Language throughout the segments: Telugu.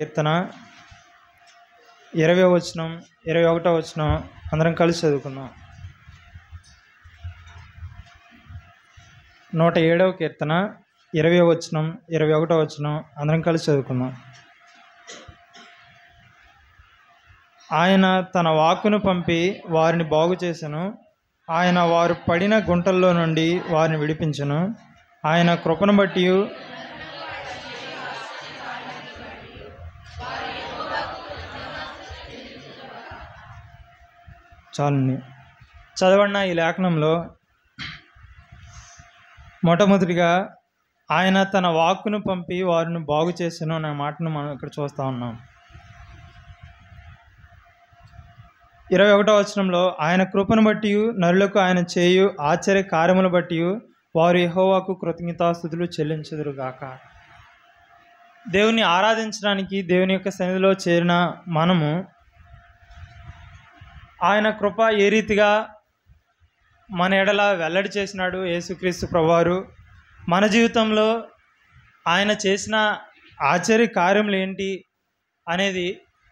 కీర్తన 20వ వచనం 21వ వచనం అందరం కలిసి చదువుకుందాం. 107వ కీర్తన 20వ వచనం 21వ వచనం అందరం కలిసి చదువుకుందాం. ఆయన తన వాక్కును పంపి వారిని బాగు చేసెను. ఆయన వారు పడిన గుంటల్లో నుండి వారిని విడిపించెను. ఆయన కృపను బట్టి చాలండి. చదవడిన ఈ లేఖనంలో మొట్టమొదటిగా ఆయన తన వాక్కును పంపి వారిని బాగు చేసెను అనే మాటను మనం ఇక్కడ చూస్తూ ఉన్నాం. 21వ వచనంలో ఆయన కృపను బట్టి నరులకు ఆయన చేయు ఆశ్చర్య కార్యములు బట్టి వారు యెహోవాకు కృతజ్ఞతాస్తుతులు చెల్లించుదురుగాక. దేవుని ఆరాధించడానికి దేవుని యొక్క సన్నిధిలో చేరిన మనము ఆయన కృప ఏ రీతిగా మన ఎడల వెల్లడి చేసినాడు యేసుక్రీస్తు ప్రభువారు, మన జీవితంలో ఆయన చేసిన ఆశ్చర్య కార్యములు ఏంటి అనేది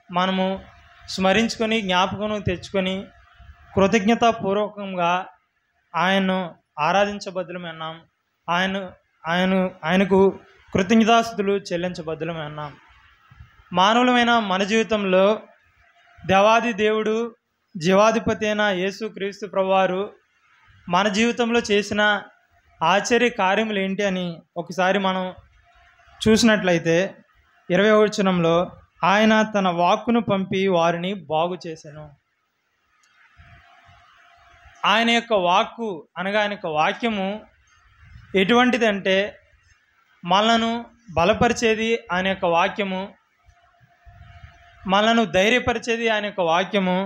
మనము స్మరించుకొని జ్ఞాపకం తెచ్చుకొని కృతజ్ఞతాపూర్వకంగా ఆయన్ను ఆరాధించబద్దులమన్నాం. ఆయనకు కృతజ్ఞతాస్తుతులు చెల్లించబద్దులమన్నాం. మానవులమైన మన జీవితంలో దేవాది దేవుడు జీవాధిపతి అయిన యేసుక్రీస్తు ప్రభువారు మన జీవితంలో చేసిన ఆశ్చర్య కార్యములు ఏంటి అని ఒకసారి మనం చూసినట్లయితే 20వ వచనంలో ఆయన తన వాక్కును పంపి వారిని బాగు చేసెను. ఆయన యొక్క వాక్కు అనగా ఆయన యొక్క వాక్యము ఎటువంటిదంటే మనలను బలపరిచేది ఆయన యొక్క వాక్యము, మనలను ధైర్యపరిచేది ఆయన యొక్క వాక్యము.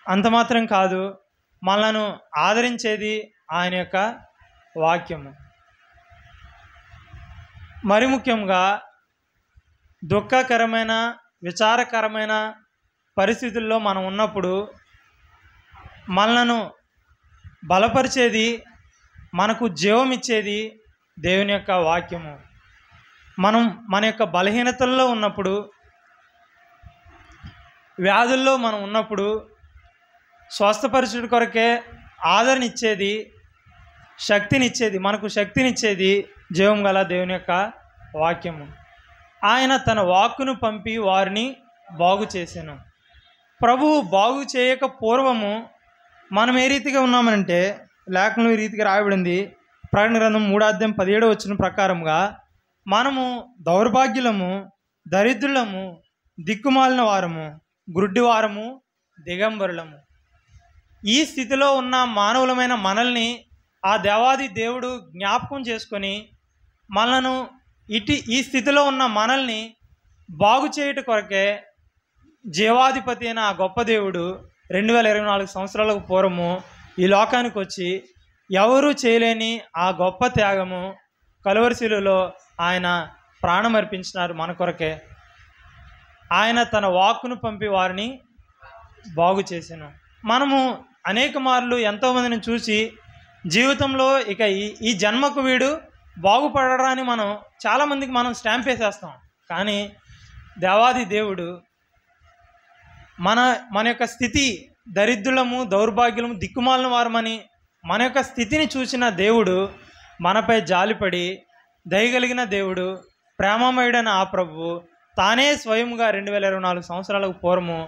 అంత మాత్రం కాదు, మనలను ఆదరించేది ఆయన యొక్క వాక్యము. మరి ముఖ్యంగా దుఃఖకరమైన విచారకరమైన పరిస్థితుల్లో మనం ఉన్నప్పుడు మనలను బలపరిచేది, మనకు జీవం ఇచ్చేది దేవుని యొక్క వాక్యము. మనం మన యొక్క బలహీనతల్లో ఉన్నప్పుడు, వ్యాధుల్లో మనం ఉన్నప్పుడు స్వస్థపరచుడి కొరకే ఆదరణ ఇచ్చేది, శక్తినిచ్చేది, మనకు శక్తినిచ్చేది జీవం గల దేవుని యొక్క వాక్యము. ఆయన తన వాక్కును పంపి వారిని బాగు చేసెను. ప్రభువు బాగు చేయక పూర్వము మనం ఏ రీతిగా ఉన్నామంటే లేఖనంలో ఈ రీతిగా రాయబడింది. ప్రకటన గ్రంథం 3:17 వచనం ప్రకారంగా మనము దౌర్భాగ్యులము, దరిద్రులము, దిక్కుమాలిన వారము, గుడ్డివారము, దిగంబరులము. ఈ స్థితిలో ఉన్న మానవులమైన మనల్ని ఆ దేవాది దేవుడు జ్ఞాపకం చేసుకొని మనలను ఈ స్థితిలో ఉన్న మనల్ని బాగు చేయుట కొరకే జీవాధిపతి అయిన ఆ గొప్ప దేవుడు 2024 సంవత్సరాలకు పూర్వము ఈ లోకానికి వచ్చి ఎవరూ చేయలేని ఆ గొప్ప త్యాగము కలువరి శిలువలో ఆయన ప్రాణం అర్పించినారు మన కొరకే. ఆయన తన వాక్కును పంపి వారిని బాగు చేసెను. మనము అనేక మార్లు ఎంతోమందిని చూసి జీవితంలో ఇక ఈ జన్మకు వీడు బాగుపడడాన్ని మనం చాలామందికి మనం స్టాంప్ వేసేస్తాం. కానీ దేవాది దేవుడు మన యొక్క స్థితి దరిద్రులము, దౌర్భాగ్యులము, దిక్కుమాలిన వారమని మన యొక్క స్థితిని చూసిన దేవుడు మనపై జాలిపడి దయగలిగిన దేవుడు, ప్రేమమయుడైన ఆ ప్రభువు తానే స్వయంగా 2024 సంవత్సరాలకు పూర్వము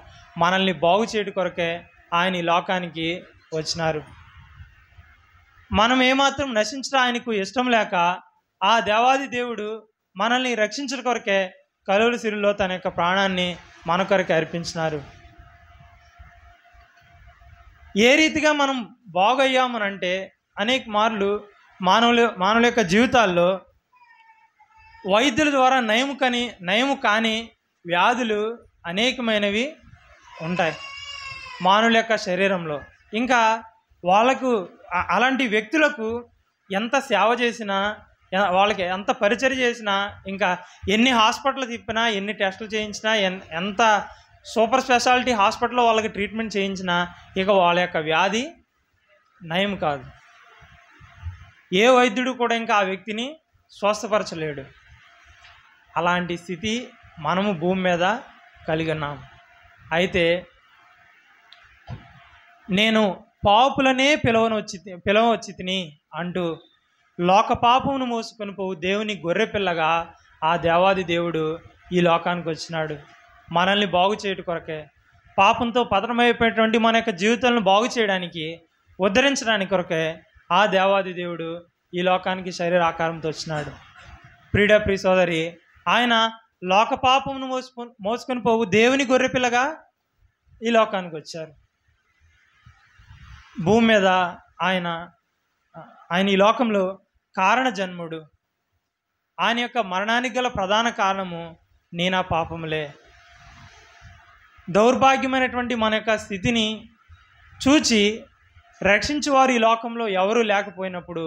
మనల్ని బాగు చేయడం కొరకే ఆయన ఈ లోకానికి వచ్చినారు. మనం ఏమాత్రం నశించడం ఆయనకు ఇష్టం లేక ఆ దేవాది దేవుడు మనల్ని రక్షించడం కొరకే కలువరి శిలువలో తన యొక్క ప్రాణాన్ని మన కొరకే అర్పించినారు. ఏ రీతిగా మనం బాగయ్యామనంటే అనేక మార్లు మానవుల యొక్క జీవితాల్లో వైద్యుల ద్వారా నయము కాని వ్యాధులు అనేకమైనవి ఉంటాయి మానవుల యొక్క శరీరంలో. ఇంకా వాళ్ళకు అలాంటి వ్యక్తులకు ఎంత సేవ చేసినా, వాళ్ళకి ఎంత పరిచర్య చేసినా, ఇంకా ఎన్ని హాస్పిటల్ తిప్పినా, ఎన్ని టెస్టులు చేయించినా, ఎంత సూపర్ స్పెషాలిటీ హాస్పిటల్లో వాళ్ళకి ట్రీట్మెంట్ చేయించినా ఇక వాళ్ళ యొక్క వ్యాధి నయం కాదు. ఏ వైద్యుడు కూడా ఇంకా ఆ వ్యక్తిని స్వస్థపరచలేడు. అలాంటి స్థితి మనము భూమి మీద కలిగి ఉన్నాం. అయితే నేను పాపులనే పిలవచ్చి తిని అంటూ లోక పాపమును మోసుకొని పోవు దేవుని గొర్రెపిల్లగా ఆ దేవాది దేవుడు ఈ లోకానికి వచ్చినాడు. మనల్ని బాగు చేయట కొరకే, పాపంతో పతనమైపోయినటువంటి మన యొక్క జీవితాలను బాగు చేయడానికి, ఉద్ధరించడానికి కొరకే ఆ దేవాది దేవుడు ఈ లోకానికి శరీర ఆకారంతో వచ్చినాడు. ప్రియ సోదరి, ఆయన లోక పాపమును మోసుకొని పోవు దేవుని గొర్రెపిల్లగా ఈ లోకానికి వచ్చారు. భూమి మీద ఆయన ఈ లోకంలో కారణ జన్ముడు. ఆయన యొక్క మరణానికి గల ప్రధాన కారణము నేనా పాపములే. దౌర్భాగ్యమైనటువంటి మన యొక్క స్థితిని చూచి రక్షించేవారు ఈ లోకంలో ఎవరూ లేకపోయినప్పుడు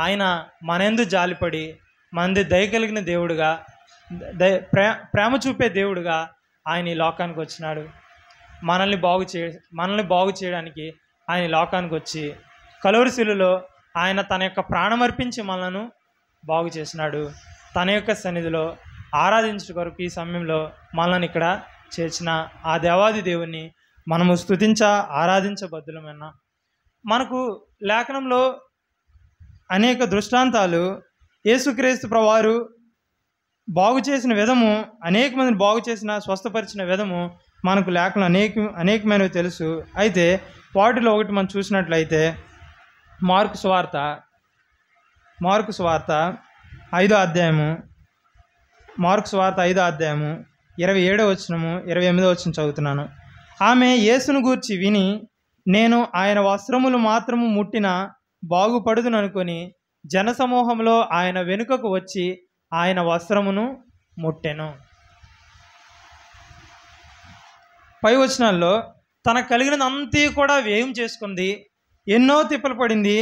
ఆయన మనందు జాలిపడి మనది దయ కలిగిన దేవుడుగా, ప్రేమ చూపే దేవుడుగా ఆయన ఈ లోకానికి వచ్చినాడు. మనల్ని బాగు చేయడానికి ఆయన లోకానికి వచ్చి కలువరి శిలువలో ఆయన తన యొక్క ప్రాణమర్పించి మనలను బాగు చేసినాడు. తన యొక్క సన్నిధిలో ఆరాధించే కొరకు ఈ సమయంలో మనల్ని ఇక్కడ చేర్చిన ఆ దేవాది దేవుణ్ణి మనము ఆరాధించబద్దులమైనా. మనకు లేఖనంలో అనేక దృష్టాంతాలు, యేసుక్రీస్తు ప్రభువారు బాగు చేసిన విధము, అనేక మందిని బాగు చేసిన, స్వస్థపరిచిన విధము మనకు లేఖనం అనేకమైనవి తెలుసు. అయితే వాటిలో ఒకటి మనం చూసినట్లయితే మార్కు సువార్త 5వ అధ్యాయము, మార్కు సువార్త 5వ అధ్యాయము 27వ వచనము 28వ వచనం చదువుతున్నాను. ఆమె యేసును గూర్చి విని, నేను ఆయన వస్త్రములు మాత్రము ముట్టిన బాగుపడుదుననుకొని జనసమూహంలో ఆయన వెనుకకు వచ్చి ఆయన వస్త్రమును ముట్టెను. పై వచనాల్లో తనకు కలిగినదంతా కూడా వ్యయం చేసుకుంది, ఎన్నో తిప్పలు పడింది,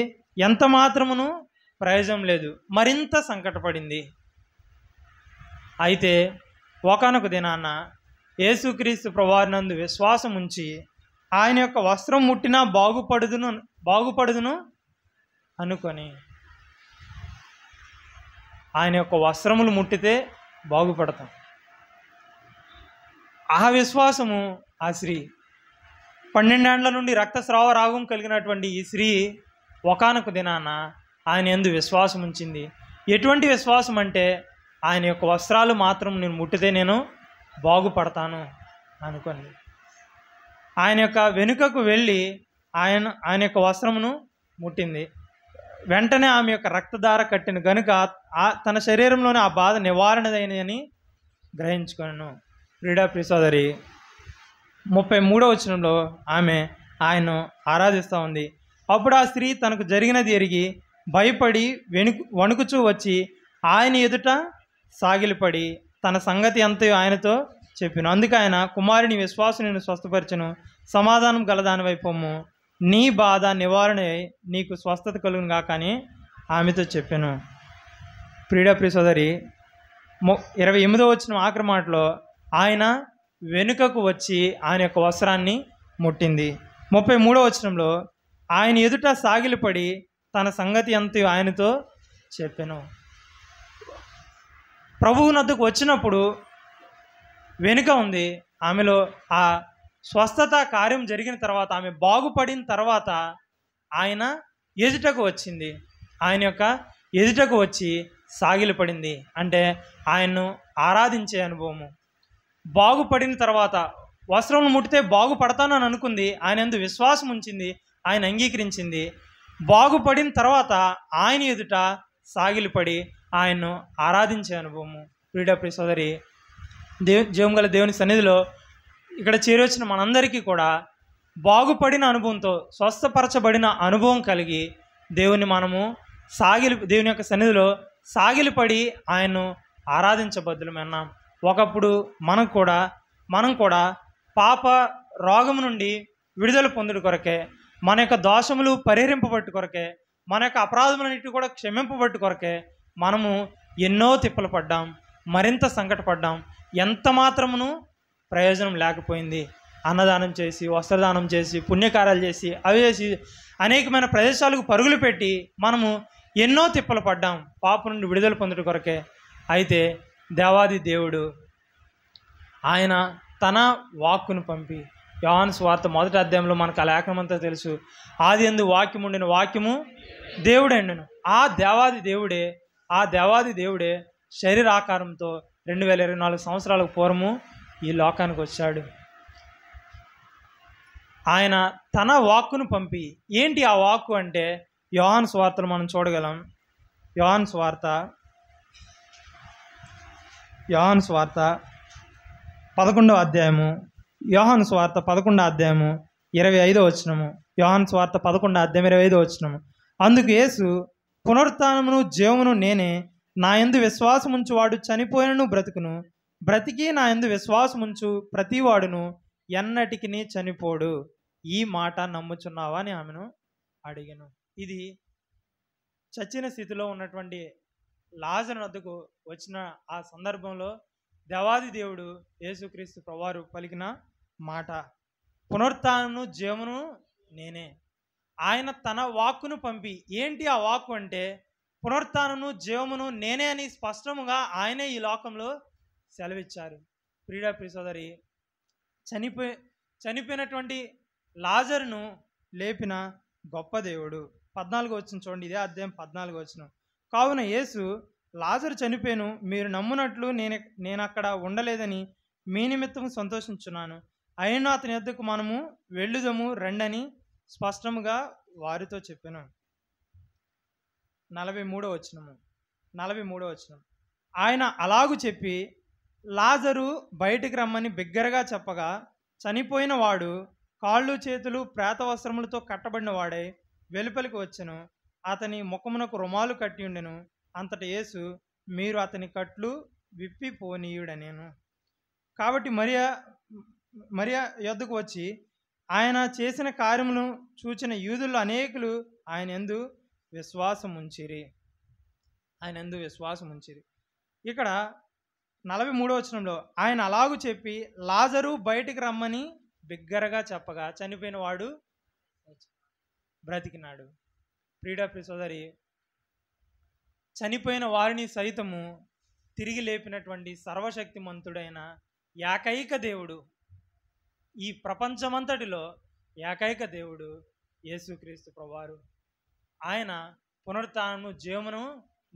ఎంత మాత్రమును ప్రయోజనం లేదు, మరింత సంకటపడింది. అయితే ఒకానొక దినాన యేసుక్రీస్తు ప్రభువారినందు విశ్వాసం ఉంచి ఆయన యొక్క వస్త్రం ముట్టినా బాగుపడుదును అనుకొని ఆయన యొక్క వస్త్రములు ముట్టితే బాగుపడతాం. ఆ విశ్వాసము ఆ స్త్రీ, 12 ఏళ్ల నుండి రక్తస్రావ రోగం కలిగినటువంటి ఈ స్త్రీ ఒకానొక దినాన ఆయన యందు విశ్వాసం ఉంచింది. ఎటువంటి విశ్వాసం అంటే, ఆయన యొక్క వస్త్రాలు మాత్రం నేను ముట్టితే నేను బాగుపడతాను అనుకోండి. ఆయన యొక్క వెనుకకు వెళ్ళి ఆయన యొక్క వస్త్రమును ముట్టింది. వెంటనే ఆమె యొక్క రక్తధార కట్టిన గనుక తన శరీరంలోనే ఆ బాధ నివారణదైనదని గ్రహించుకొనెను. ప్రియ సోదరి, 33వ వచనంలో ఆమె ఆయన్ను ఆరాధిస్తూ ఉంది. అప్పుడు ఆ స్త్రీ తనకు జరిగినది ఎరిగి భయపడి వణుకుచూ వచ్చి ఆయన ఎదుట సాగిలిపడి తన సంగతి అంతయో ఆయనతో చెప్పాను. అందుకు ఆయన, కుమారుని విశ్వాసం నేను స్వస్థపరచును, సమాధానం గలదానివైపోము, నీ బాధ నివారణ నీకు స్వస్థత కలుగును గాక అని ఆమెతో చెప్పాను. ప్రియ సోదరి, 28వ వచనం ఆఖరి మాటలో ఆయన వెనుకకు వచ్చి ఆయన యొక్క వస్త్రాన్ని ముట్టింది. 33వ వచనంలో ఆయన ఎదుట సాగిలిపడి తన సంగతి అంతా ఆయనతో చెప్పాను. ప్రభువు నద్దకు వచ్చినప్పుడు వెనుక ఉంది. ఆమెలో ఆ స్వస్థత కార్యం జరిగిన తర్వాత, ఆమె బాగుపడిన తర్వాత ఆయన ఎదుటకు వచ్చింది. ఆయన యొక్క ఎదుటకు వచ్చి సాగిలిపడింది. అంటే ఆయన్ను ఆరాధించే అనుభవము. బాగుపడిన తర్వాత వస్త్రం ముట్టితే బాగుపడతాను అని అనుకుంది. ఆయన యందు విశ్వాసం ఉంచింది, ఆయన అంగీకరించింది. బాగుపడిన తర్వాత ఆయన ఎదుట సాగిలిపడి ఆయన్ను ఆరాధించే అనుభవము. ప్రియ సోదరి, జీవం గల దేవుని సన్నిధిలో ఇక్కడ చేరొచ్చిన మనందరికీ కూడా బాగుపడిన అనుభవంతో, స్వస్థపరచబడిన అనుభవం కలిగి దేవుని యొక్క సన్నిధిలో సాగిలిపడి ఆయన్ను ఆరాధించబద్దులమన్నాం. ఒకప్పుడు మనం కూడా పాప రోగం నుండి విడుదల పొందుడు కొరకే, మన యొక్క దోషములు పరిహరింపబట్టు కొరకే, మన యొక్క అపరాధములన్నిటి కూడా క్షమింపబట్టు కొరకే మనము ఎన్నో తిప్పలు పడ్డాం, మరింత సంకటపడ్డాం. ఎంత మాత్రమును ప్రయోజనం లేకపోయింది. అన్నదానం చేసి, వస్త్రదానం చేసి, పుణ్యకార్యాలు చేసి, అవి చేసి అనేకమైన ప్రదేశాలకు పరుగులు పెట్టి మనము ఎన్నో తిప్పలు పడ్డాం పాప నుండి విడుదల పొందుట కొరకే. అయితే దేవాది దేవుడు ఆయన తన వాక్కును పంపి, యోహాను సువార్త 1వ అధ్యాయంలో మనకు ఆ లేఖనమంతా తెలుసు. ఆదియందు వాక్యము ఉండిన, వాక్యము దేవుడెండును. ఆ దేవాది దేవుడే శరీరాకారంతో 2024 సంవత్సరాలకు పూర్వము ఈ లోకానికి వచ్చాడు. ఆయన తన వాక్కును పంపి, ఏంటి ఆ వాక్కు అంటే యోహాను సువార్తను మనం చూడగలం. యోహాను సువార్త 11వ అధ్యాయము, యోహాను సువార్త 11వ అధ్యాయము 25వ వచనము. యోహాను సువార్త 11వ అధ్యాయం 25వ వచనము. అందుకు యేసు, పునరుత్థానమును జీవమును నేనే, నా యందు విశ్వాసముంచు వాడు చనిపోయినను బ్రతుకును, బ్రతికి నా యందు విశ్వాసముంచు ప్రతివాడును ఎన్నటికి చనిపోడు. ఈ మాట నమ్ముచున్నావా అని ఆమెను అడిగాను. ఇది చచ్చిన స్థితిలో ఉన్నటువంటి లాజరు వద్దకు వచ్చిన ఆ సందర్భంలో దేవాది దేవుడు యేసుక్రీస్తు ప్రభువారు పలికిన మాట. పునరుత్థానమును జీవమును నేనే. ఆయన తన వాక్కును పంపి, ఏంటి ఆ వాక్కు అంటే పునరుత్థానమును జీవమును నేనే అని స్పష్టముగా ఆయనే ఈ లోకంలో సెలవిచ్చారు. ప్రియ సోదరి, చనిపోయినటువంటి లాజరును లేపిన గొప్ప దేవుడు. 14వ వచనం చూడండి, ఇదే అధ్యాయం 14వ వచనం. కావున యేసు, లాజరు చనిపోయాను, మీరు నమ్మునట్లు నేను అక్కడ ఉండలేదని మీ నిమిత్తం సంతోషించున్నాను. అయినా అతని యొద్దకు మనము వెళ్ళుదము రండని స్పష్టముగా వారితో చెప్పాను. 43వ వచనం. ఆయన అలాగు చెప్పి లాజరు బయటికి రమ్మని బిగ్గరగా చెప్పగా, చనిపోయిన వాడు కాళ్ళు చేతులు ప్రేత వస్త్రములతో కట్టబడిన వాడై వెలుపలికి వచ్చెను. అతని ముఖమునకు రుమాలు కట్టి ఉండెను. అంతట యేసు, మీరు అతని కట్లు విప్పి పోనీయుడనేను. కాబట్టి మరియా యొద్దకు వచ్చి ఆయన చేసిన కార్యమును చూచిన యూదుల్లో అనేకులు ఆయన యందు విశ్వాసం ఉంచిరి. ఇక్కడ 43వ వచనంలో ఆయన అలాగు చెప్పి లాజరు బయటికి రమ్మని బిగ్గరగా చెప్పగా, చనిపోయిన వాడు బ్రతికినాడు. ప్రియ సోదరి, చనిపోయిన వారిని సైతము తిరిగి లేపినటువంటి సర్వశక్తిమంతుడైన ఏకైక దేవుడు, ఈ ప్రపంచమంతటిలో ఏకైక దేవుడు యేసుక్రీస్తు ప్రభువారు. ఆయన పునరుత్థానము జీవమును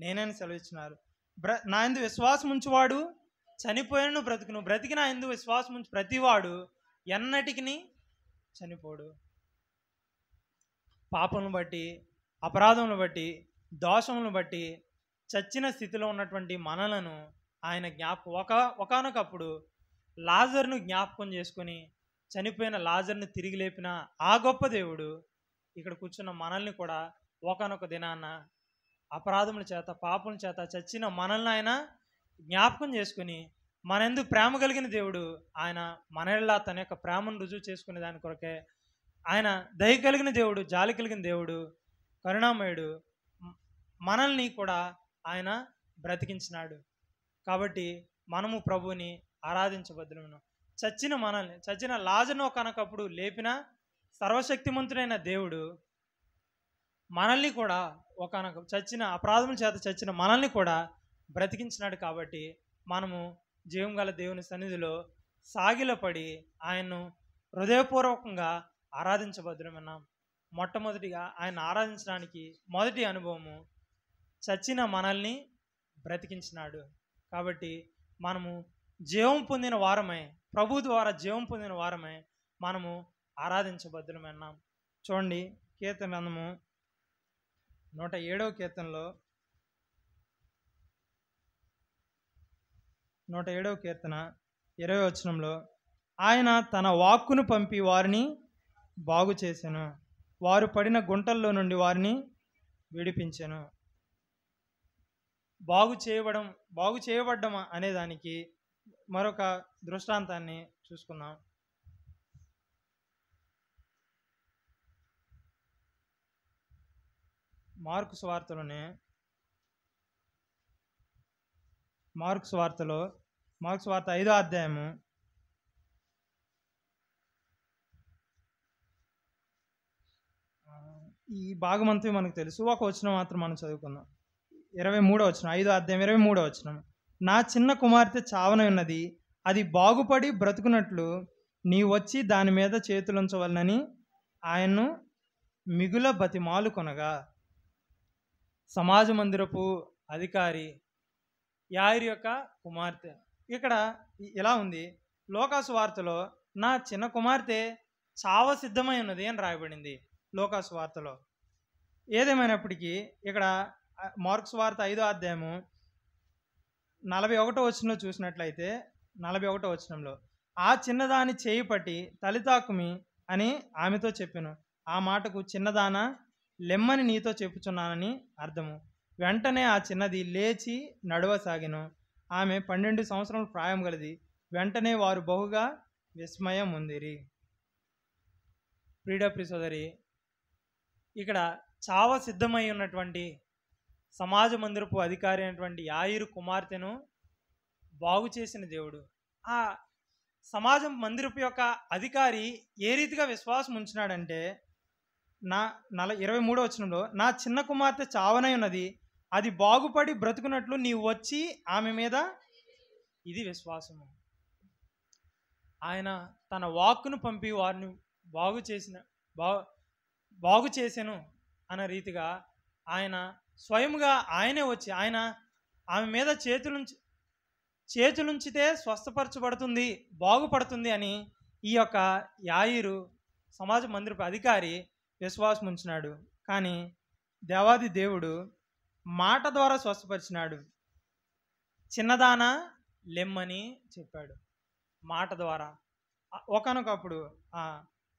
నేనని సెలవిచ్చినారు. నా యందు విశ్వాసం ఉంచువాడు చనిపోయినను బ్రతుకును, బ్రతికి నా యందు విశ్వాసం ఉంచు ప్రతివాడు ఎన్నటికి చనిపోడు. పాపములను బట్టి, అపరాధములను బట్టి, దోషములను బట్టి చచ్చిన స్థితిలో ఉన్నటువంటి మనలను ఆయన ఒకానొకప్పుడు లాజరును జ్ఞాపకం చేసుకొని చనిపోయిన లాజరును తిరిగి లేపిన ఆ గొప్ప దేవుడు ఇక్కడ కూర్చున్న మనల్ని కూడా ఒకానొక దినాన అపరాధముల చేత, పాపముల చేత చచ్చిన మనల్ని ఆయన జ్ఞాపకం చేసుకుని, మనెందు ప్రేమ కలిగిన దేవుడు ఆయన మనల్లా తన యొక్క ప్రేమను రుజువు చేసుకునే దాని కొరకే ఆయన దయ కలిగిన దేవుడు, జాలి కలిగిన దేవుడు, కరుణామయుడు, మనల్ని కూడా ఆయన బ్రతికించినాడు. కాబట్టి మనము ప్రభువుని ఆరాధించబద్దును. చచ్చిన లాజరును ఒకనొకప్పుడు లేపిన సర్వశక్తిమంతుడైన దేవుడు మనల్ని కూడా ఒకనొక చచ్చిన అపరాధముల చేత చచ్చిన మనల్ని కూడా బ్రతికించినాడు. కాబట్టి మనము జీవం గల దేవుని సన్నిధిలో సాగిలపడి ఆయన్ను హృదయపూర్వకంగా ఆరాధించబద్దున్నాం. మొట్టమొదటిగా ఆయన ఆరాధించడానికి మొదటి అనుభవము చచ్చిన మనల్ని బ్రతికించినాడు. కాబట్టి మనము జీవం పొందిన వారమై, ప్రభు ద్వారా జీవం పొందిన వారమై మనము ఆరాధించబద్దున్నాం. చూడండి, కీర్తన గ్రంథము 107వ కీర్తనలో 107వ కీర్తన 20వ వచనంలో ఆయన తన వాక్కును పంపి వారిని బాగు చేసెను, వారు పడిన గుంటల్లో నుండి వారిని విడిపించెను. బాగు చేయబడ్డం అనేదానికి మరొక దృష్టాంతాన్ని చూసుకుందాం. మార్కు స్వార్త 5వ అధ్యాయము 'ఈ భాగమంతా మనకు తెలుసు, ఒక వచనం మాత్రం మనం చదువుకుందాం. 23వ వచనం, 5వ అధ్యాయం 23వ వచనం. నా చిన్న కుమార్తె చావనై ఉన్నది, అది బాగుపడి బ్రతుకున్నట్లు నీ వచ్చి దాని మీద చేతులుంచవలనని ఆయన్ను మిగుల బతిమాలు కొనగా, సమాజ మందిరపు అధికారి యాయిరు యొక్క కుమార్తె. ఇక్కడ ఇలా ఉంది, లోకాసు వార్తలో నా చిన్న కుమార్తె చావ సిద్ధమై ఉన్నది అని రాయబడింది లోకాసు వార్తలో. ఏదేమైనప్పటికీ ఇక్కడ మార్క్స్ వార్త 5వ అధ్యాయము 41వ వచనంలో చూసినట్లయితే 41వ వచనంలో, ఆ చిన్నదాని చేయి పట్టి తలితాకుమి అని ఆమెతో చెప్పెను. ఆ మాటకు చిన్నదాన లెమ్మని నీతో చెప్పుచున్నానని అర్థము. వెంటనే ఆ చిన్నది లేచి నడవసాగెను. ఆమె 12 సంవత్సరముల ప్రాయం గలది. వెంటనే వారు బహుగా విస్మయం ఉందిరి. ప్రియ సోదరి, ఇక్కడ చావ సిద్ధమై ఉన్నటువంటి సమాజ మందిరపు అధికారి అయినటువంటి యాయిరు కుమార్తెను బాగు చేసిన దేవుడు. ఆ సమాజం మందిరపు యొక్క అధికారి ఏ రీతిగా విశ్వాసం ఉంచినాడంటే, 23వ వచనంలో, నా చిన్న కుమార్తె చావనై ఉన్నది, అది బాగుపడి బ్రతుకున్నట్లు నీవు వచ్చి ఆమె మీద, ఇది విశ్వాసము. ఆయన తన వాక్కును పంపి వారిని బాగు చేసెను అన్న రీతిగా ఆయన స్వయముగా ఆయనే వచ్చి ఆమె మీద చేతులుంచితే స్వస్థపరచబడుతుంది, బాగుపడుతుంది అని ఈ యొక్క యాయిరు సమాజ మందిరపు అధికారి విశ్వాసం ఉంచినాడు. కానీ దేవాది దేవుడు మాట ద్వారా స్వస్థపరిచినాడు. చిన్నదానా లెమ్మని చెప్పాడు మాట ద్వారా. ఒకానొకప్పుడు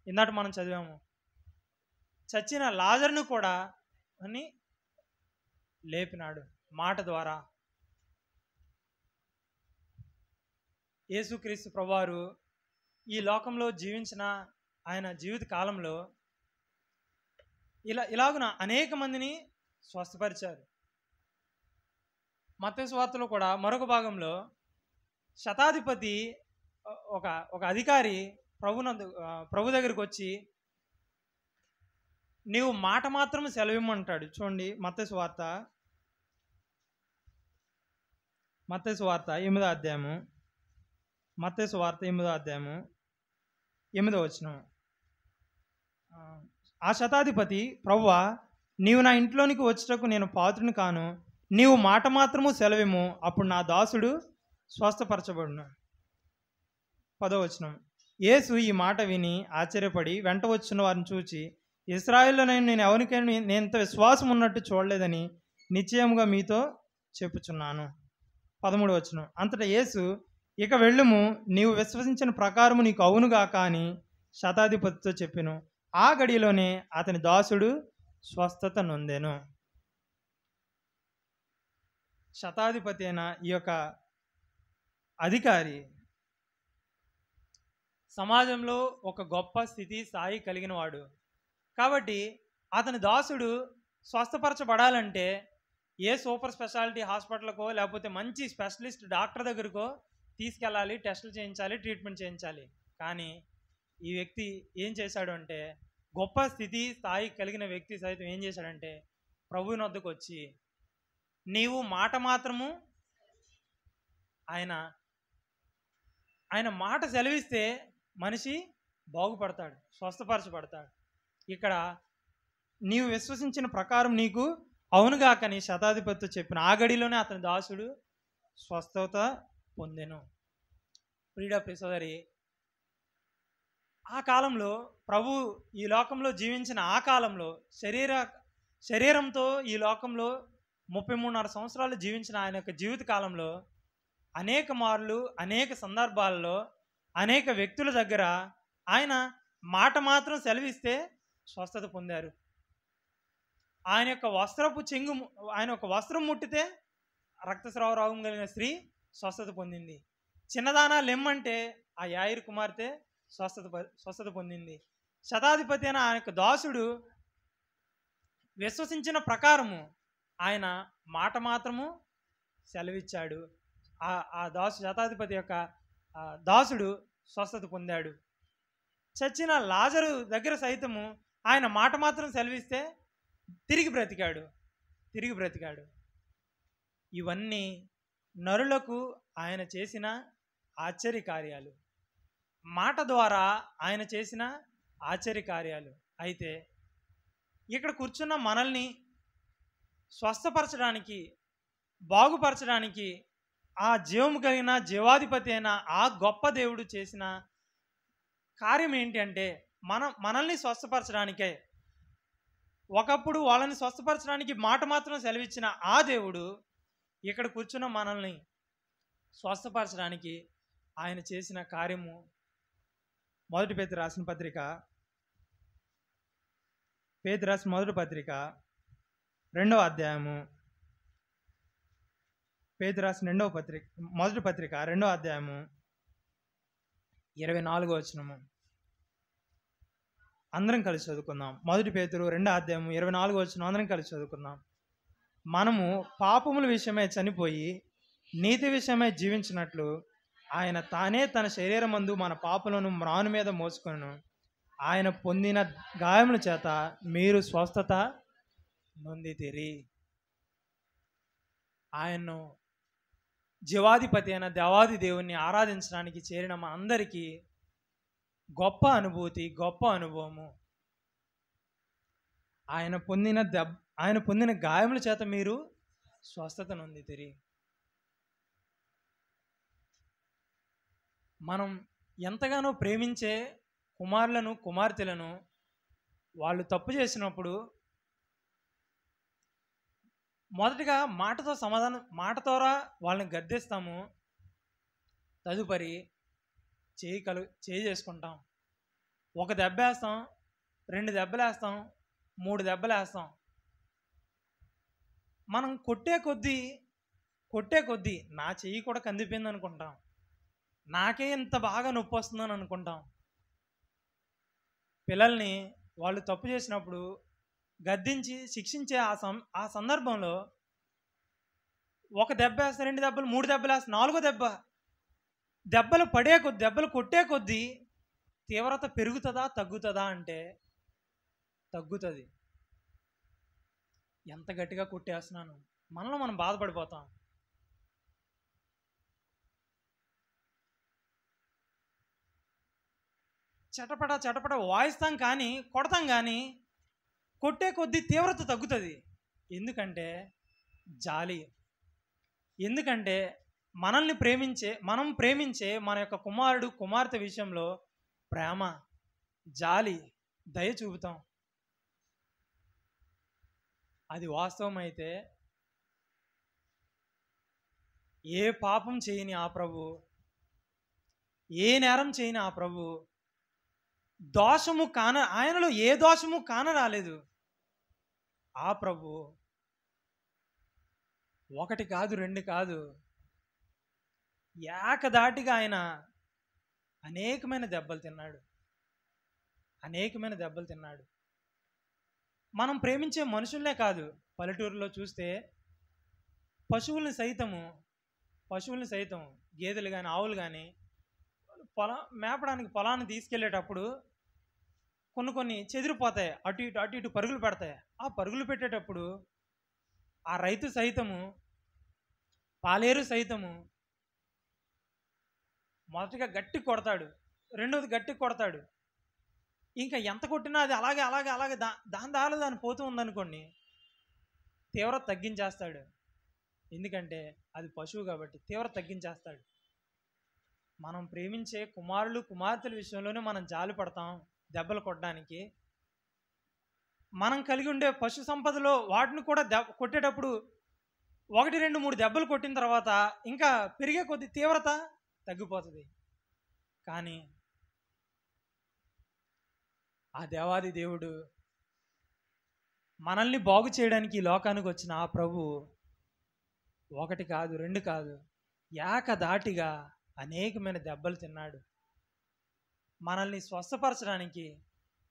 ఇందాక మనం చదివాము, చచ్చిన లాజరును కూడా అని లేపినాడు మాట ద్వారా. యేసుక్రీస్తు ప్రభువారు ఈ లోకంలో జీవించిన ఆయన జీవిత కాలంలో ఇలాగున అనేక మందిని స్వస్థపరిచారు. మత్తయి సువార్తలో కూడా మరొక భాగంలో శతాధిపతి ఒక అధికారి ప్రభు దగ్గరికి వచ్చి నీవు మాట మాత్రం సెలవిమ్మంటాడు. చూడండి, మత్తయి సువార్త 8వ అధ్యాయము 8వ వచనం. ఆ శతాధిపతి, ప్రభువా, నీవు నా ఇంట్లోనికి వచ్చుటకు నేను పాత్రుని కాను, నీవు మాట మాత్రము సెలవిమ్ము, అప్పుడు నా దాసుడు స్వస్థపరచబడును. 10వ వచనం. యేసు ఈ మాట విని ఆశ్చర్యపడి వెంట వచ్చిన వారిని చూచి, ఇశ్రాయేలులో నేను ఎవరికైనా నేను ఇంత విశ్వాసం ఉన్నట్టు చూడలేదని నిశ్చయముగా మీతో చెప్పుచున్నాను. 13వ వచనం. అంతటా యేసు, ఇక వెళ్ళుము, నీవు విశ్వసించిన ప్రకారము నీకు అవునుగాక అని శతాధిపతితో చెప్పెను. ఆ గడిలోనే అతని దాసుడు స్వస్థత నొందెను. శతాధిపతి అయిన ఈ యొక్క అధికారి సమాజంలో ఒక గొప్ప స్థితి స్థాయి కలిగిన వాడు కాబట్టి అతని దాసుడు స్వస్థపరచబడాలంటే ఏ సూపర్ స్పెషాలిటీ హాస్పిటల్కో లేకపోతే మంచి స్పెషలిస్ట్ డాక్టర్ దగ్గరకో తీసుకెళ్ళాలి, టెస్టులు చేయించాలి, ట్రీట్మెంట్ చేయించాలి. కానీ ఈ వ్యక్తి ఏం చేశాడు అంటే, గొప్ప స్థితి స్థాయి కలిగిన వ్యక్తి సైతం ఏం చేశాడంటే ప్రభువుని వద్దకు వచ్చి నీవు మాట మాత్రము ఆయన మాట సెలవిస్తే మనిషి బాగుపడతాడు, స్వస్థపరచబడతాడు. ఇక్కడ నీవు విశ్వసించిన ప్రకారం నీకు అవునుగాకని శతాధిపతితో చెప్పిన ఆ గడిలోనే అతని దాసుడు స్వస్థత పొందెను. ప్రియ సోదరి, ఆ కాలంలో ప్రభు ఈ లోకంలో జీవించిన ఆ కాలంలో శరీరంతో ఈ లోకంలో 33.5 సంవత్సరాలు జీవించిన ఆయన యొక్క జీవిత కాలంలో అనేక మార్లు అనేక సందర్భాల్లో అనేక వ్యక్తుల దగ్గర ఆయన మాట మాత్రం సెలవిస్తే స్వస్థత పొందారు. ఆయన యొక్క వస్త్రం ముట్టితే రక్తస్రావ రోగం కలిగిన స్త్రీ స్వస్థత పొందింది. చిన్నదానా లెమ్మంటే ఆ యాయిరు కుమార్తె స్వస్థత పొందింది. శతాధిపతి అయిన ఆయన యొక్క దాసుడు విశ్వసించిన ప్రకారము ఆయన మాట మాత్రము సెలవిచ్చాడు. ఆ శతాధిపతి యొక్క దాసుడు స్వస్థత పొందాడు. చచ్చిన లాజరు దగ్గర సైతము ఆయన మాట మాత్రం సెలవిస్తే తిరిగి బ్రతికాడు. ఇవన్నీ నరులకు ఆయన చేసిన ఆశ్చర్య కార్యాలు, మాట ద్వారా ఆయన చేసిన ఆశ్చర్య కార్యాలు. అయితే ఇక్కడ కూర్చున్న మనల్ని స్వస్థపరచడానికి, బాగుపరచడానికి ఆ జీవము కలిగిన జీవాధిపతి అయిన ఆ గొప్ప దేవుడు చేసిన కార్యం ఏంటి అంటే మనల్ని స్వస్థపరచడానికే. ఒకప్పుడు వాళ్ళని స్వస్థపరచడానికి మాట మాత్రం సెలవిచ్చిన ఆ దేవుడు ఇక్కడ కూర్చున్న మనల్ని స్వస్థపరచడానికి ఆయన చేసిన కార్యము. మొదటి పేతురు రాసిన పత్రిక, పేతురు రాసిన మొదటి పత్రిక 2వ అధ్యాయము, పేతురు రాసిన మొదటి పత్రిక 2వ అధ్యాయము 24వ వచనము. అందరం కలిసి చదువుకుందాం. మొదటి పేతురు 2వ అధ్యాయము 24వ వచనం అందరం కలిసి చదువుకుందాం. మనము పాపముల విషయమై చనిపోయి నీతి విషయమై జీవించినట్లు ఆయన తానే తన శరీరమందు మన పాపలను మ్రాను మీద మోసుకొనెను. ఆయన పొందిన గాయముల చేత మీరు స్వస్థత నొందితిరి. ఆయన్ను జీవాధిపతి అయిన దేవాది దేవుణ్ణి ఆరాధించడానికి చేరిన మా అందరికీ గొప్ప అనుభూతి, గొప్ప అనుభవము. ఆయన పొందిన గాయముల చేత మీరు స్వస్థత నొందితిరి. మనం ఎంతగానో ప్రేమించే కుమారులను, కుమార్తెలను వాళ్ళు తప్పు చేసినప్పుడు మొదటిగా మాట ద్వారా వాళ్ళని గద్దిస్తాము. తదుపరి చేయి చేసుకుంటాం. ఒక దెబ్బ వేస్తాం, 2 దెబ్బలు వేస్తాం, 3 దెబ్బలు వేస్తాం. మనం కొట్టే కొద్దీ నా చెయ్యి కూడా కందిపోయింది అనుకుంటాం, నాకే ఇంత బాగా నొప్పి వస్తుందని అనుకుంటాం. పిల్లల్ని వాళ్ళు తప్పు చేసినప్పుడు గద్దించి శిక్షించే ఆ సందర్భంలో ఒక దెబ్బ వేస్తే, 2 దెబ్బలు, 3 దెబ్బలు వేస్తే, 4వ దెబ్బలు కొట్టే కొద్దీ తీవ్రత పెరుగుతుందా తగ్గుతుందా అంటే తగ్గుతుంది. ఎంత గట్టిగా కొట్టేస్తున్నాను, మనలో మనం బాధపడిపోతాం. చటపట వాయిస్తాం కానీ, కొడతాం కానీ కొట్టే కొద్దీ తీవ్రత తగ్గుతుంది. ఎందుకంటే జాలి. ఎందుకంటే మనం ప్రేమించే మన యొక్క కుమారుడు, కుమార్తె విషయంలో ప్రేమ, జాలి, దయ చూపుతాం. అది వాస్తవం అయితే ఏ పాపం చేయని ఆ ప్రభు, ఏ నేరం చేయని ఆ ప్రభు, ఆయనలో ఏ దోషము కానరాలేదు. ఆ ప్రభు 1 కాదు 2 కాదు, ఏకధాటిగా ఆయన అనేకమైన దెబ్బలు తిన్నాడు. మనం ప్రేమించే మనుషుల్నే కాదు, పల్లెటూరులో చూస్తే పశువుల్ని సైతం గేదెలు కానీ, ఆవులు కానీ మేపడానికి పొలాన్ని తీసుకెళ్ళేటప్పుడు కొన్ని చెదిరిపోతాయి, అటు ఇటు పరుగులు పెడతాయి. ఆ పరుగులు పెట్టేటప్పుడు ఆ రైతు సైతము, పాలేరు సైతము మొదటిగా గట్టి కొడతాడు, రెండోది గట్టి కొడతాడు. ఇంకా ఎంత కొట్టినా అది అలాగే దాని పోతూ ఉందనుకోండి, తీవ్రత తగ్గించేస్తాడు. ఎందుకంటే అది పశువు కాబట్టి తీవ్రత తగ్గించేస్తాడు. మనం ప్రేమించే కుమారులు, కుమార్తెల విషయంలోనే మనం జాలి పడతాం దెబ్బలు కొట్టడానికి. మనం కలిగి ఉండే పశు సంపదలో వాటిని కూడా కొట్టేటప్పుడు 1, 2, 3 దెబ్బలు కొట్టిన తర్వాత ఇంకా పెరిగే కొద్ది తీవ్రత తగ్గిపోతుంది. కానీ ఆ దేవాది దేవుడు, మనల్ని బాగు చేయడానికి ఈ లోకానికి వచ్చిన ఆ ప్రభు 1 కాదు 2 కాదు, ఏకధాటిగా అనేకమైన దెబ్బలు తిన్నాడు. మనల్ని స్వస్థపరచడానికి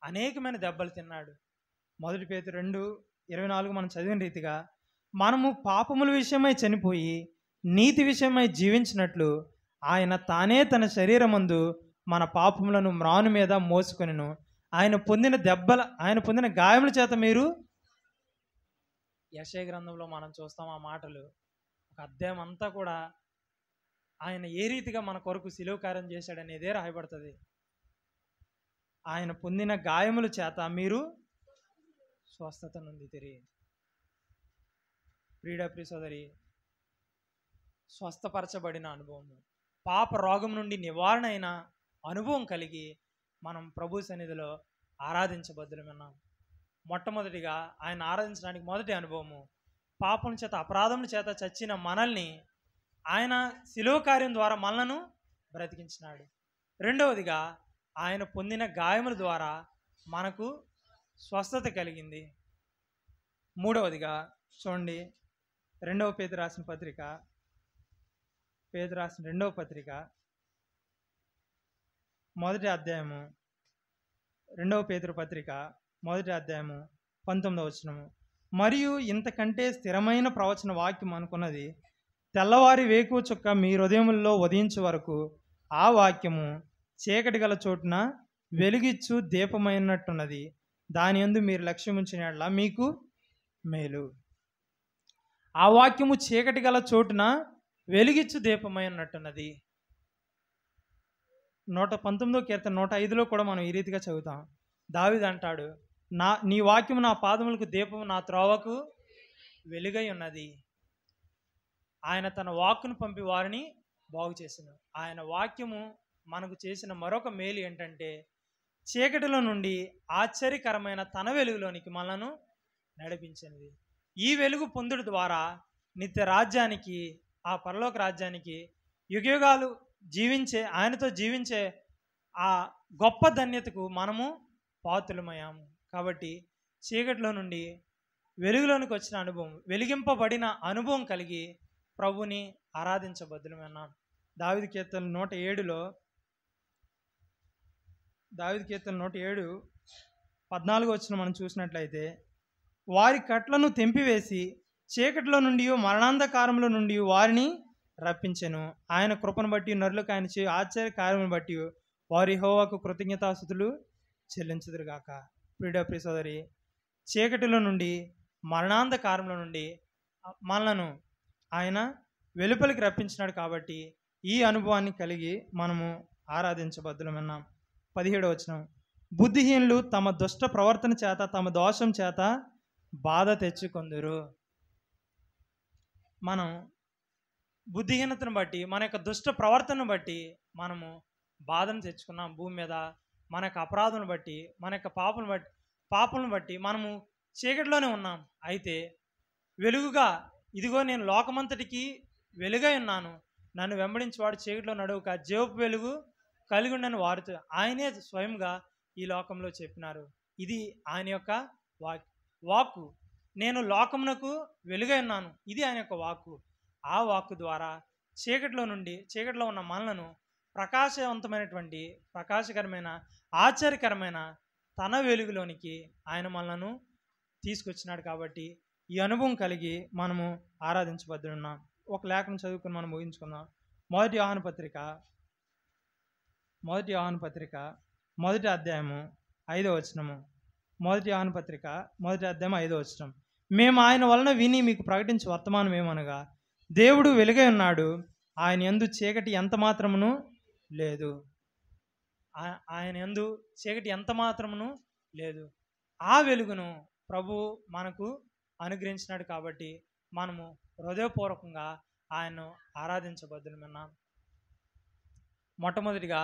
అనేకమైన దెబ్బలు తిన్నాడు. మొదటి పేతురు 2:24 మనం చదివిన రీతిగా, మనము పాపముల విషయమై చనిపోయి నీతి విషయమై జీవించినట్లు ఆయన తానే తన శరీరమందు మన పాపములను మ్రాను మీద మోసుకొనెను. ఆయన పొందిన గాయముల చేత మీరు. యెషయా గ్రంథంలో మనం చూస్తాం ఆ మాటలు. ఒక అధ్యాయం అంతా కూడా ఆయన ఏ రీతిగా మన కొరకు శిలువ కార్యం చేశాడనేదే రాయబడుతుంది. ఆయన పొందిన గాయముల చేత మీరు స్వస్థత నొందితిరి. ప్రియ సోదరి, స్వస్థపరచబడిన అనుభవము, పాప రోగం నుండి నివారణ అయిన అనుభవం కలిగి మనం ప్రభు సన్నిధిలో ఆరాధించబద్దులమన్నాం. మొట్టమొదటిగా ఆయన ఆరాధించడానికి మొదటి అనుభవము, పాపం చేత అపరాధముల చేత చచ్చిన మనల్ని ఆయన శిలువ కార్యం ద్వారా మనలను బ్రతికించినాడు. రెండవదిగా ఆయన పొందిన గాయముల ద్వారా మనకు స్వస్థత కలిగింది. మూడవదిగా చూడండి, పేతురు రాసిన రెండవ పత్రిక మొదటి అధ్యాయము, 2వ పేతురు పత్రిక మొదటి అధ్యాయము 19వ వచనము. మరియు ఇంతకంటే స్థిరమైన ప్రవచన వాక్యం అనుకున్నది, తెల్లవారి వేకువ చుక్క మీ హృదయముల్లో ఉదయించే వరకు ఆ వాక్యము చీకటి గల చోటున వెలుగిచ్చు దీపమైనట్టున్నది, దాని యందు మీరు లక్ష్యం ఉంచినట్లా మీకు మేలు. ఆ వాక్యము చీకటి గల చోటున వెలుగిచ్చు దీపమై ఉన్నట్టున్నది. 119వ కీర్తన 105లో కూడా మనం ఈ రీతిగా చదువుతాం. దావీదు అంటాడు, నీ వాక్యము నా పాదములకు దీపము, నా త్రోవకు వెలుగై ఉన్నది. ఆయన తన వాక్కును పంపి వారిని బాగు చేసిన ఆయన వాక్యము మనకు చేసిన మరొక మేలు ఏంటంటే, చీకటిలో నుండి ఆశ్చర్యకరమైన తన వెలుగులోనికి మనలను నడిపించినది. ఈ వెలుగు పొందుడు ద్వారా నిత్య రాజ్యానికి, ఆ పరలోక రాజ్యానికి, యుగయుగాలు ఆయనతో జీవించే ఆ గొప్ప ధన్యతకు మనము పాత్రులమయ్యాము. కాబట్టి చీకటిలో నుండి వెలుగులోనికి వచ్చిన అనుభవం, వెలిగింపబడిన అనుభవం కలిగి ప్రభుని ఆరాధించబద్దులమన్నాం. దావీదు కీర్తన 107 14వ వచనం మనం చూసినట్లయితే, వారి కట్లను తెంపివేసి చీకటిలో నుండి మరణాంధకారంలో నుండి వారిని రప్పించెను. ఆయన కృపను బట్టి నరులకు ఆయన చే ఆశ్చర్య కార్యములను బట్టి వారి యెహోవాకు కృతజ్ఞతాస్తుతులు చెల్లించుదురుగాక. ప్రియ సోదరి, చీకటిలో నుండి మరణాంధకారంలో నుండి మనలను ఆయన వెలుపలికి రప్పించినాడు. కాబట్టి ఈ అనుభవాన్ని కలిగి మనము ఆరాధించబద్దులమన్నాం. 17వ వచనం, బుద్ధిహీనులు తమ దుష్ట ప్రవర్తన చేత తమ దోషం చేత బాధ తెచ్చుకొందురు. మనం బుద్ధిహీనతను బట్టి, మన యొక్క దుష్ట ప్రవర్తనను బట్టి మనము బాధను తెచ్చుకున్నాం భూమి మీద. మన యొక్క అపరాధం బట్టి, మన యొక్క పాపలను బట్టి మనము చీకటిలోనే ఉన్నాం. అయితే వెలుగుగా, ఇదిగో నేను లోకమంతటికి వెలుగై ఉన్నాను, నన్ను వెంబడించేవాడు చీకటిలో నడువక జీవపు వెలుగు కలిగి ఉండని వారితో ఆయనే స్వయంగా ఈ లోకంలో చెప్పినారు. ఇది ఆయన యొక్క వాక్కు. నేను లోకమునకు వెలుగై ఉన్నాను, ఇది ఆయన యొక్క వాక్కు. ఆ వాక్కు ద్వారా చీకటిలో ఉన్న మనలను ప్రకాశకరమైన ఆశ్చర్యకరమైన తన వెలుగులోనికి ఆయన మనలను తీసుకొచ్చినాడు. కాబట్టి ఈ అనుభవం కలిగి మనము ఆరాధించబద్దున్నాం. ఒక లేఖను చదువుకుని మనం ముగించుకుందాం. మొదటి యోహాను పత్రిక మొదటి అధ్యాయము 5వ వచనము. మొదటి యోహాను పత్రిక మొదటి అధ్యాయం 5వ వచనం. మేము ఆయన వలన విని మీకు ప్రకటించే వర్తమానం ఏమనగా, దేవుడు వెలుగై ఉన్నాడు, ఆయన యందు చీకటి ఎంత మాత్రమును లేదు. ఆయన యందు చీకటి ఎంత మాత్రమును లేదు. ఆ వెలుగును ప్రభు మనకు అనుగ్రహించినాడు. కాబట్టి మనము హృదయపూర్వకంగా ఆయన్ను ఆరాధించబద్దులమన్నాం. మొట్టమొదటిగా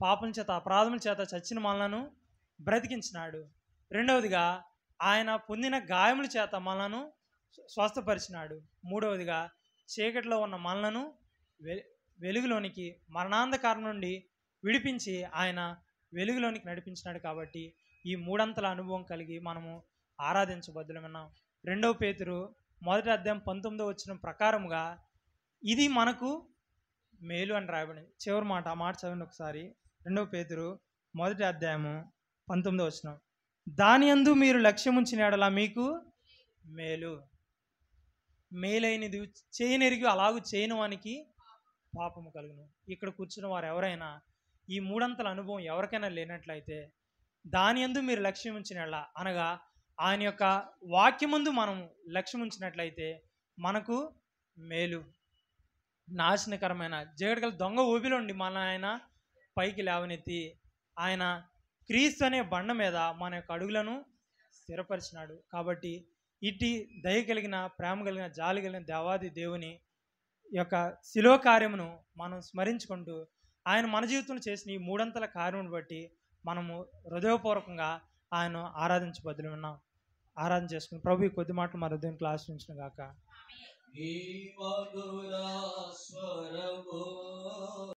పాపం చేత అపరాధముల చేత చచ్చిన మనలను బ్రతికించినాడు. రెండవదిగా ఆయన పొందిన గాయముల చేత మనలను స్వస్థపరిచినాడు. మూడవదిగా చీకటిలో ఉన్న మనలను వెలుగులోనికి, మరణాంధకారం నుండి విడిపించి ఆయన వెలుగులోనికి నడిపించినాడు. కాబట్టి ఈ మూడంతల అనుభవం కలిగి మనము ఆరాధించబద్దులమన్నాం. 2వ పేతురు మొదటి అధ్యాయం 19వ వచనం ప్రకారముగా ఇది మనకు మేలు అని రాయబడింది. చివరి మాట, ఆ మాట చదవండి ఒకసారి. 2వ పేతురు మొదటి అధ్యాయము 19వ వచనం, దాని యందు మీరు లక్ష్యముంచిన యెడల మీకు మేలు. మేలైనది చేయనెరిగి అలాగూ చేయని వానికి పాపము కలుగును. ఇక్కడ కూర్చున్న వారు ఎవరైనా ఈ మూడంతల అనుభవం ఎవరికైనా లేనట్లయితే, దాని యందు మీరు లక్ష్యం ఉంచిన యెడల, అనగా ఆయన యొక్క వాక్యమందు మనం లక్ష్యం ఉంచినట్లయితే మనకు మేలు. నాశనకరమైన జగడగల దొంగ ఊబిలో ఉండి మన ఆయన పైకి లేవనెత్తి ఆయన క్రీస్తు అనే బండ మీద మన యొక్క అడుగులను స్థిరపరిచినాడు. కాబట్టి ఇటు దయ కలిగిన, ప్రేమ కలిగిన, జాలి కలిగిన దేవాది దేవుని యొక్క శిలో కార్యమును మనం స్మరించుకుంటూ ఆయన మన జీవితంలో చేసిన ఈ మూడంతల కార్యమును బట్టి మనము హృదయపూర్వకంగా ఆయన ఆరాధించబద్దులు ఉన్నాం. ఆరాధన చేసుకుని ప్రభు ఈ కొద్ది మాటలు మా హృదయం క్లాస్ ఉంచిన గాక.